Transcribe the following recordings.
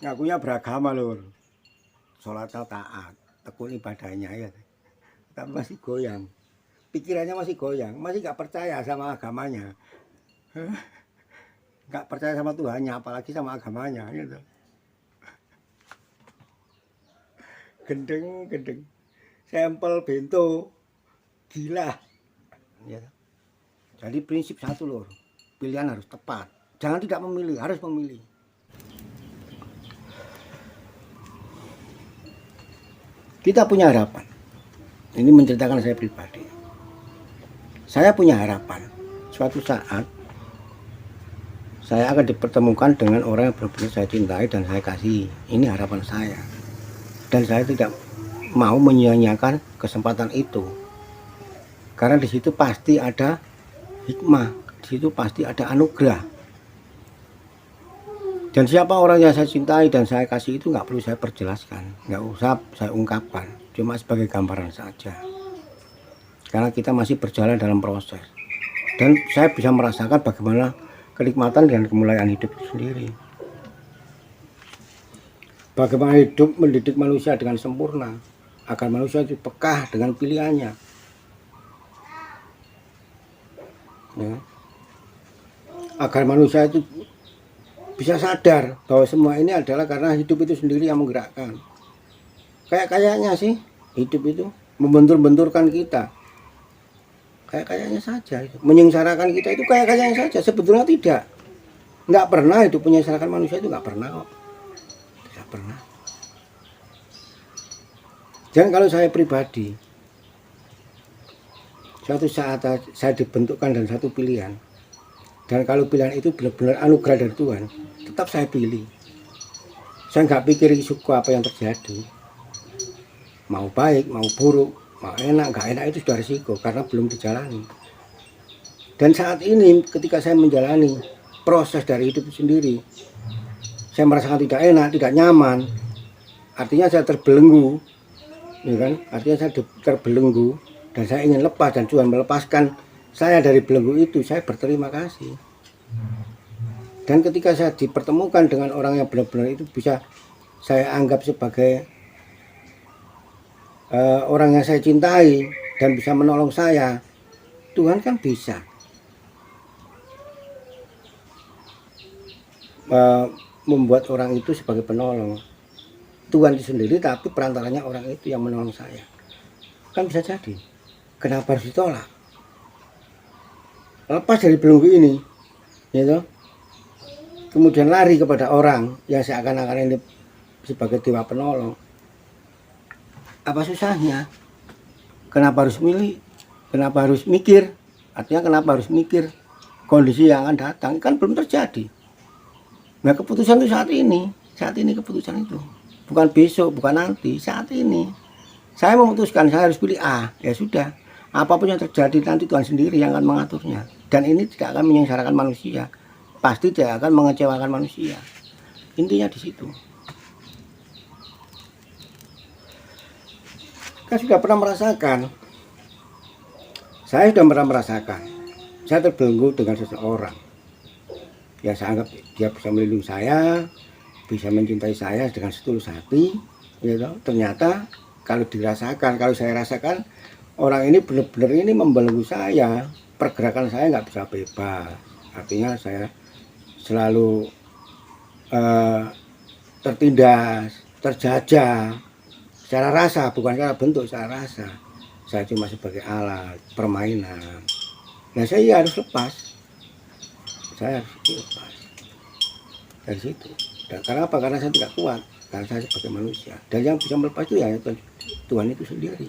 ngakunya beragama lur, sholat taat, tekun ibadahnya ya, tapi masih goyang, pikirannya masih goyang, masih nggak percaya sama agamanya, nggak percaya sama Tuhannya, apalagi sama agamanya gitu. Gendeng gendeng, sampel bento, gila. Ya. Jadi prinsip satu lur, pilihan harus tepat, jangan tidak memilih, harus memilih. Kita punya harapan. Ini menceritakan saya pribadi. Saya punya harapan. Suatu saat saya akan dipertemukan dengan orang yang benar-benar saya cintai dan saya kasihi. Ini harapan saya. Dan saya tidak mau menyia-nyiakan kesempatan itu. Karena di situ pasti ada hikmah, di situ pasti ada anugerah. Dan siapa orang yang saya cintai dan saya kasih itu nggak perlu saya perjelaskan, nggak usah saya ungkapkan, cuma sebagai gambaran saja. Karena kita masih berjalan dalam proses. Dan saya bisa merasakan bagaimana kenikmatan dan kemuliaan hidup itu sendiri. Bagaimana hidup mendidik manusia dengan sempurna, agar manusia itu pekah dengan pilihannya. Ya. Agar manusia itu bisa sadar bahwa semua ini adalah karena hidup itu sendiri yang menggerakkan. Kayaknya sih hidup itu membentur-benturkan kita. Kayaknya saja itu. Menyengsarakan kita itu kayaknya saja. Sebetulnya tidak. Nggak pernah itu menyengsarakan manusia itu, nggak pernah kok. Tidak pernah. Dan kalau saya pribadi, suatu saat saya dibentukkan dan satu pilihan. Dan kalau pilihan itu benar-benar anugerah dari Tuhan, tetap saya pilih. Saya nggak pikir suku apa yang terjadi. Mau baik, mau buruk, mau enak, nggak enak itu sudah risiko karena belum dijalani. Dan saat ini ketika saya menjalani proses dari hidup sendiri, saya merasakan tidak enak, tidak nyaman. Artinya saya terbelenggu, ya kan? Artinya saya terbelenggu dan saya ingin lepas dan Tuhan melepaskan saya dari belenggu itu. Saya berterima kasih. Dan ketika saya dipertemukan dengan orang yang benar-benar itu bisa saya anggap sebagai orang yang saya cintai dan bisa menolong saya, Tuhan kan bisa membuat orang itu sebagai penolong. Tuhan itu sendiri tapi perantaranya orang itu yang menolong saya. Kan bisa jadi. Kenapa harus ditolak? Lepas dari belenggu ini, gitu. Kemudian lari kepada orang yang seakan-akan ini sebagai dewa penolong. Apa susahnya? Kenapa harus milih? Kenapa harus mikir? Artinya kenapa harus mikir kondisi yang akan datang? Kan belum terjadi. Nah keputusan itu saat ini keputusan itu. Bukan besok, bukan nanti, saat ini. Saya memutuskan saya harus pilih A, ya sudah. Apapun yang terjadi nanti Tuhan sendiri yang akan mengaturnya. Dan ini tidak akan menyengsarakan manusia. Pasti tidak akan mengecewakan manusia. Intinya di situ. Kan sudah pernah merasakan. Saya sudah pernah merasakan. Saya terbelenggu dengan seseorang. Ya saya anggap dia bisa melindungi saya, bisa mencintai saya dengan setulus hati. Gitu. Ternyata kalau dirasakan, kalau saya rasakan orang ini benar-benar ini membelenggu saya. Pergerakan saya nggak bisa bebas. Artinya saya selalu tertindas, terjajah secara rasa, bukan secara bentuk, secara rasa. Saya cuma sebagai alat permainan. Nah saya harus lepas. Saya harus lepas dari situ. Dan karena apa? Karena saya tidak kuat. Karena saya sebagai manusia. Dan yang bisa melepas itu ya Tuhan itu sendiri.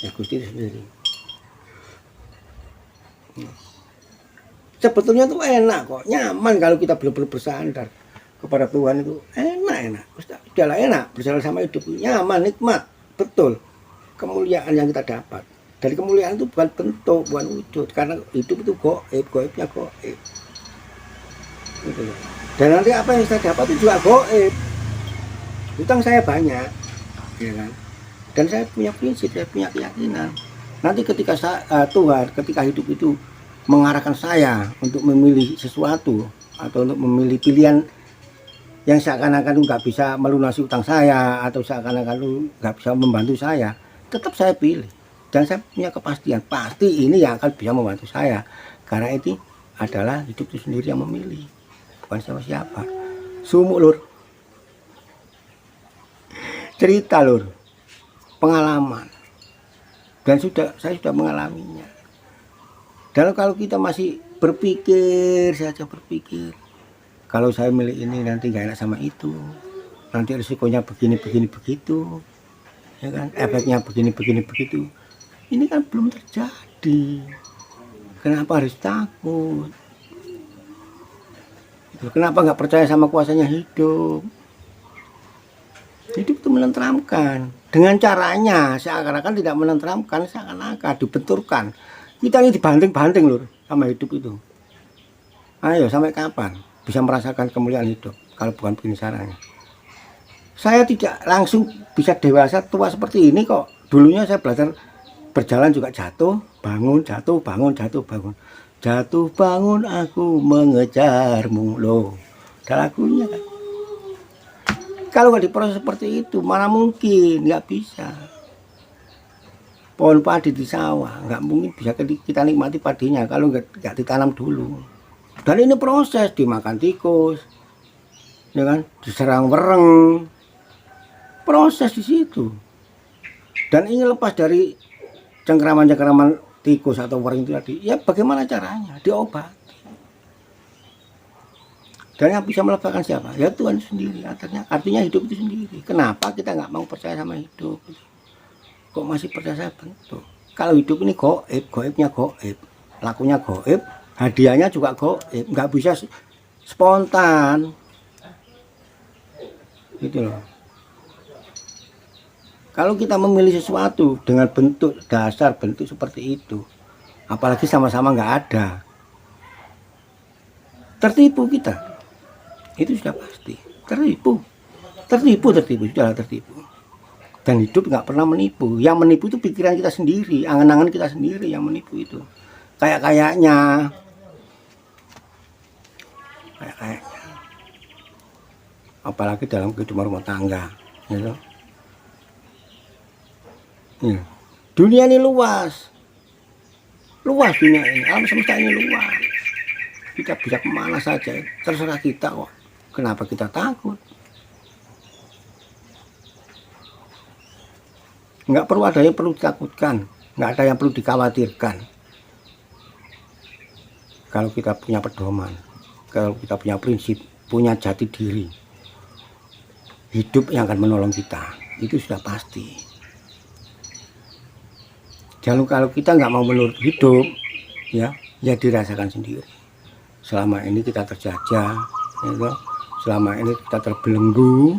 Ya Gusti itu sendiri. Sebetulnya tuh enak kok, nyaman kalau kita benar-benar bersandar kepada Tuhan itu enak. Udahlah enak, berjalan sama hidup, nyaman, nikmat, betul. Kemuliaan yang kita dapat. Dari kemuliaan itu bukan bentuk, bukan wujud, karena hidup itu goib, goibnya goib. Gitu. Dan nanti apa yang saya dapat itu juga goib. Hutang saya banyak, ya kan? Dan saya punya prinsip, saya punya keyakinan. Nanti ketika Tuhan, ketika hidup itu mengarahkan saya untuk memilih sesuatu atau untuk memilih pilihan yang seakan-akan nggak bisa melunasi utang saya atau seakan-akan nggak bisa membantu saya, tetap saya pilih. Dan saya punya kepastian pasti ini yang akan bisa membantu saya, karena itu adalah hidup itu sendiri yang memilih, bukan siapa-siapa. Sumuk lur, cerita lur, pengalaman, dan saya sudah mengalaminya. Dan kalau kita masih berpikir saja berpikir, kalau saya milih ini nanti nggak enak sama itu, nanti risikonya begini begitu, ya kan, efeknya begini begitu, ini kan belum terjadi. Kenapa harus takut? Kenapa nggak percaya sama kuasanya hidup? Hidup itu menenteramkan. Dengan caranya seakan-akan tidak menenteramkan, seakan-akan dibenturkan. Kita ini dibanting-banting lur sama hidup itu. Ayo sampai kapan bisa merasakan kemuliaan hidup kalau bukan begini caranya? Saya tidak langsung bisa dewasa tua seperti ini kok. Dulunya saya belajar berjalan juga jatuh, bangun, jatuh, bangun, jatuh, bangun. Jatuh bangun aku mengejarmu loh. Ada lagunya kan. Kalau nggak diproses seperti itu, mana mungkin, nggak bisa. Pohon padi di sawah, nggak mungkin bisa kita nikmati padinya kalau nggak ditanam dulu. Dan ini proses, dimakan tikus, ya kan, diserang wereng, proses di situ. Dan ingin lepas dari cengkeraman-cengkeraman tikus atau wereng itu tadi, ya bagaimana caranya? Diobati. Dan yang bisa melepaskan siapa? Ya Tuhan sendiri. Artinya hidup itu sendiri. Kenapa kita nggak mau percaya sama hidup? Kok masih percaya saya bentuk? Kalau hidup ini goib, goibnya goib, lakunya goib, hadiahnya juga goib, nggak bisa spontan. Gitu loh. Kalau kita memilih sesuatu dengan bentuk dasar bentuk seperti itu, apalagi sama-sama nggak ada, tertipu kita. Itu sudah pasti tertipu, sudah tertipu. Dan hidup nggak pernah menipu. Yang menipu itu pikiran kita sendiri, angan-angan kita sendiri yang menipu itu. Kayaknya. Apalagi dalam kehidupan rumah tangga, gitu. Ya. Dunia ini luas dunia ini, alam semesta ini luas. Kita bisa kemana saja, terserah kita kok. Kenapa kita takut? Nggak perlu ada yang perlu ditakutkan, nggak ada yang perlu dikhawatirkan. Kalau kita punya pedoman, kalau kita punya prinsip, punya jati diri, hidup yang akan menolong kita, itu sudah pasti. Jadi kalau kita nggak mau menurut hidup, ya dirasakan sendiri. Selama ini kita terjajah, ya, selama ini kita terbelenggu,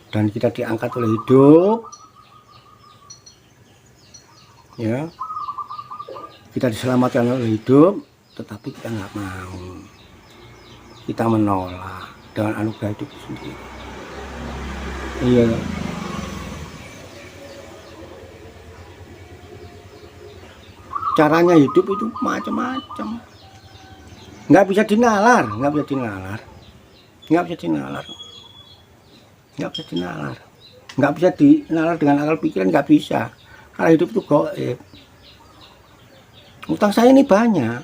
dan kita diangkat oleh hidup, ya kita diselamatkan oleh hidup, tetapi kita nggak mau, kita menolak dengan anugerah hidup sendiri. Iya. Caranya hidup itu macam-macam, nggak bisa dinalar, nggak bisa dinalar, dengan akal pikiran, nggak bisa. Karena hidup itu goib. Utang saya ini banyak,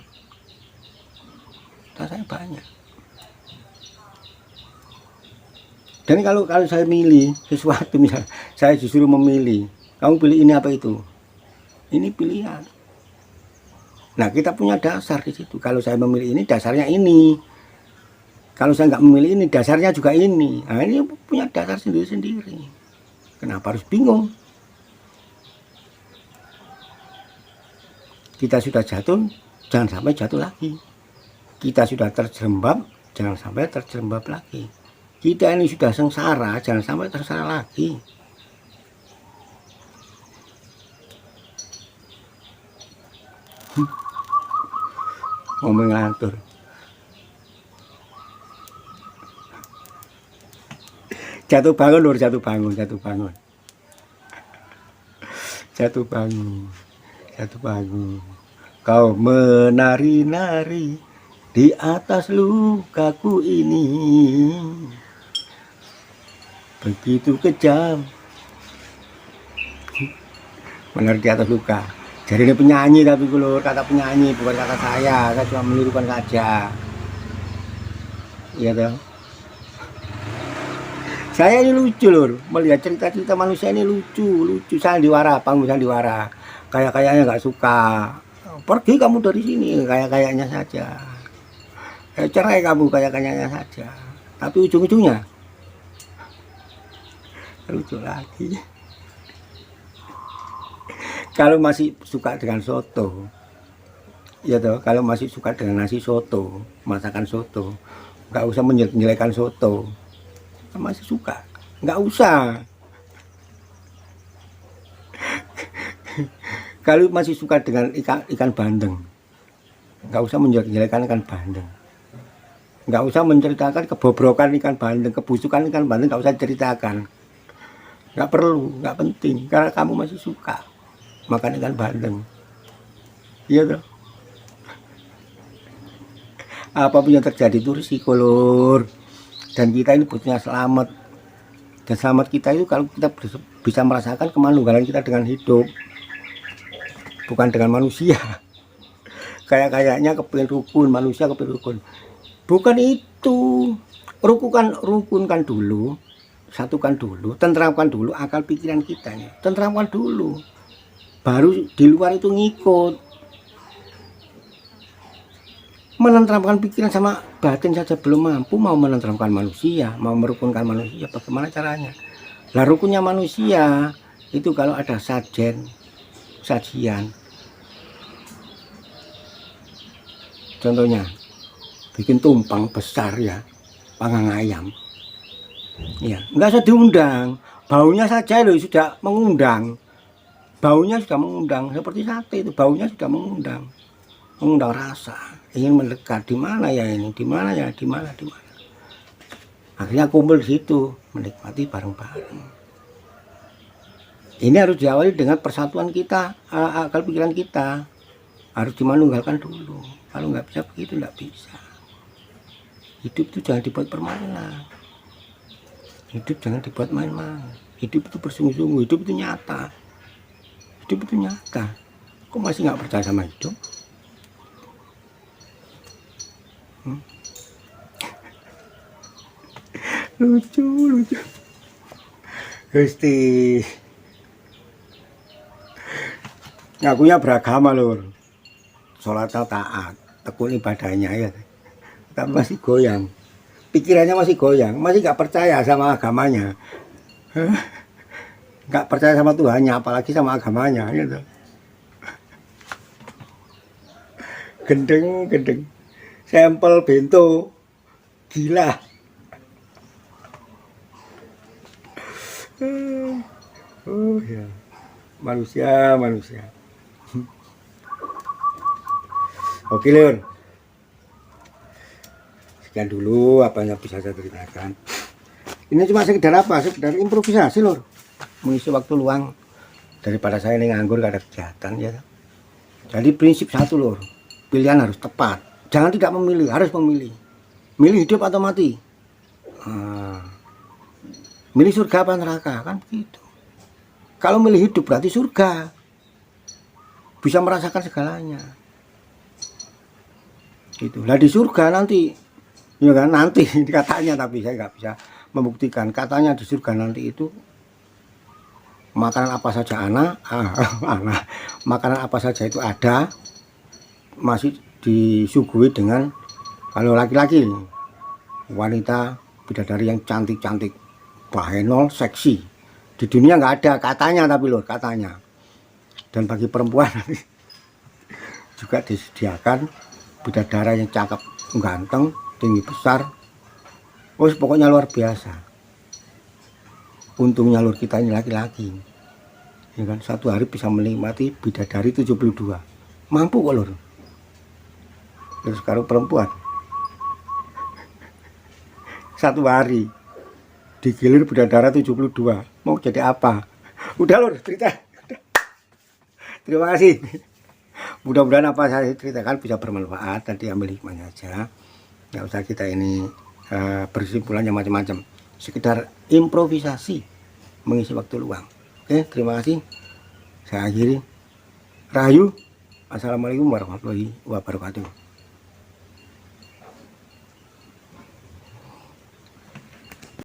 Dan kalau saya milih sesuatu, misalnya saya disuruh memilih, kamu pilih ini apa itu? Ini pilihan. Nah, kita punya dasar di situ. Kalau saya memilih ini, dasarnya ini. Kalau saya nggak memilih ini, dasarnya juga ini. Nah, ini punya dasar sendiri-sendiri. Kenapa harus bingung? Kita sudah jatuh, jangan sampai jatuh lagi. Kita sudah terjerembab, jangan sampai terjerembab lagi. Kita ini sudah sengsara, jangan sampai sengsara lagi. Ngomong ngantur. Jatuh bangun lur, jatuh bangun. Kau menari-nari di atas lukaku ini. begitu kejam. Benar di atas luka. Jadi ini penyanyi tapi lur, kata penyanyi bukan kata saya cuma menirukan saja. Iya toh. Saya ini lucu lur, melihat cerita-cerita manusia ini lucu. Sandiwara, panggung sandiwara. Kayaknya nggak suka. Pergi kamu dari sini, kayaknya saja. Cerai kamu, kayaknya saja. Tapi ujung-ujungnya lucu lagi. Kalau masih suka dengan soto, ya toh, kalau masih suka dengan nasi soto, masakan soto, nggak usah menyelekan soto. Masih suka, nggak usah. Kalau masih suka dengan ikan bandeng, nggak usah menjelek-jelekan ikan bandeng. Nggak usah menceritakan kebobrokan ikan bandeng, kebusukan ikan bandeng, nggak usah ceritakan. Nggak perlu, nggak penting, karena kamu masih suka makan ikan bandeng. Iya toh. Apapun yang terjadi itu risiko lur. Dan kita ini butuhnya selamat. Dan selamat kita itu kalau kita bisa merasakan kemanunggalan kita dengan hidup, bukan dengan manusia. Kayaknya kepingin rukun, manusia kepingin rukun. Bukan itu. Rukunkan dulu, satukan dulu, tentramkan dulu akal pikiran kita nih. Tentramkan dulu. Baru di luar itu ngikut. Menenteramkan pikiran sama batin saja belum mampu, mau menenteramkan manusia, mau merukunkan manusia, bagaimana caranya? Lah rukunnya manusia itu kalau ada sajian, contohnya bikin tumpang besar ya, panggang ayam, ya nggak usah diundang, baunya saja loh sudah mengundang. Baunya sudah mengundang, seperti sate itu baunya sudah mengundang rasa, ingin mendekat. Di mana ya ini, di mana ya, di mana. Akhirnya kumpul di situ, menikmati bareng-bareng. Ini harus diawali dengan persatuan kita, akal pikiran kita harus dimanunggalkan dulu. Kalau nggak bisa begitu, nggak bisa. Hidup itu jangan dibuat permainan. Hidup jangan dibuat main-main. Hidup itu bersungguh-sungguh, hidup itu nyata. Hidup itu nyata. Kok masih nggak percaya sama hidup? Lucu. Gusti. Ngakunya beragama lur. Sholatnya taat, tekun ibadahnya ya. Tapi masih goyang. Pikirannya masih goyang, masih nggak percaya sama agamanya. Nggak percaya sama Tuhannya, apalagi sama agamanya gitu. Gendeng sampel bento gila. Oh ya, manusia. Oke lur, sekian dulu apa yang bisa saya ceritakan. Ini cuma sekedar improvisasi lur, mengisi waktu luang daripada saya ini nganggur gak ada kegiatan ya. Jadi prinsip satu lur, pilihan harus tepat, jangan tidak memilih, harus memilih. Milih hidup atau mati, milih surga apa neraka, kan begitu. Kalau milih hidup berarti surga, bisa merasakan segalanya gitu. Lah di surga nanti ya kan, nanti katanya, tapi saya nggak bisa membuktikan. Katanya di surga nanti itu makanan apa saja makanan apa saja itu ada, masih disuguhi dengan, kalau laki-laki wanita bidadari yang cantik-cantik, bahenol, seksi. Di dunia nggak ada katanya, tapi loh katanya. Dan bagi perempuan juga disediakan bidadari yang cakep, ganteng, tinggi besar. Pokoknya luar biasa. Untungnya lur kita ini laki-laki, ya kan, satu hari bisa menikmati bidadari 72. Mampu kok lur. Terus kalau perempuan satu hari digilir bidadari 72, mau jadi apa? Udah lur cerita. Terima kasih. Mudah-mudahan apa saya ceritakan bisa bermanfaat dan diambil hikmahnya aja. Nggak usah kita ini bersimpulan yang macam-macam. sekedar improvisasi mengisi waktu luang. Oke, terima kasih. Saya akhiri. Rahayu. Assalamualaikum warahmatullahi wabarakatuh.